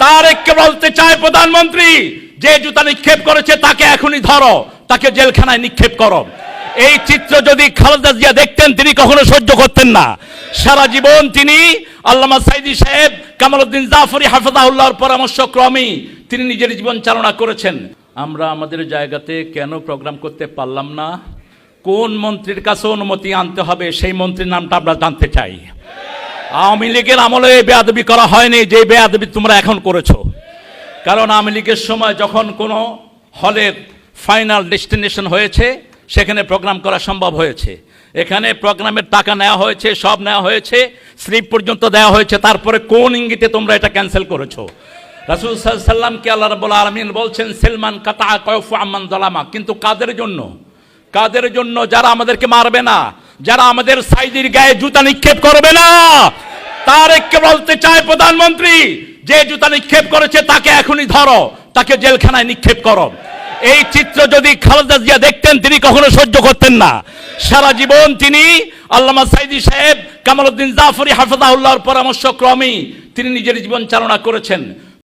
তারেককে বলতে চায় প্রধানমন্ত্রী, যে জুতা নিক্ষেপ করেছে তাকে এখনই ধরো, তাকে জেলখানায় নিক্ষেপ করো। এই চিত্র যদি খালেদা জিয়া দেখতেন তিনি কখনো সহ্য করতেন না। সারা জীবন তিনি আল্লামা সাইদি সাহেব, কামালউদ্দিন জাফরি হাফিজাহুল্লাহর পরামর্শক্রমেই তিনি নিজের জীবন চালনা করেছেন। আমরা আমাদের জায়গাতে কেন প্রোগ্রাম করতে পারলাম না? কোন মন্ত্রীর কাছে অনুমতি আনতে হবে সেই মন্ত্রীর নামটা আমরা জানতে চাই। আওয়ামী লীগের আমলে বেয়াদবি করা হয়নি যে বেয়াদবি তোমরা এখন করেছো। কারণ আওয়ামী লীগের সময় যখন কোনো হলের ফাইনাল ডেস্টিনেশন হয়েছে সেখানে প্রোগ্রাম করা সম্ভব হয়েছে। এখানে প্রোগ্রামের টাকা নেওয়া হয়েছে, সব নেওয়া হয়েছে, স্লিপ পর্যন্ত দেওয়া হয়েছে। তারপরে কোন ইঙ্গিতে তোমরা এটা ক্যান্সেল করেছো? রাসূল সাল্লাল্লাহু আলাইহি ওয়াসাল্লামকে আল্লাহ রাব্বুল আলামিন বলছেন সেলমান কাতা কায়ফু আম্মান যালামা। কিন্তু কাদের জন্য? কাদের জন্য? যারা আমাদেরকে মারবে না, যারা আমাদের সাইদির গায়ে জুতা নিক্ষেপ করবে না। তারেককে বলতে চায় প্রধানমন্ত্রী, যে জুতা নিক্ষেপ করেছে তাকে এখনই ধরো, তাকে জেলখানায় নিক্ষেপ করো। এই চিত্র যদি খালেদা জিয়া দেখতেন তিনি কখনো সহ্য করতেন না। সারা জীবন তিনি আল্লামা সাইদি সাহেব, কামালউদ্দিন জাফরি হাফিজাহুল্লাহর পরামর্শক্রমেই তিনি নিজের জীবন চালনা করেছেন।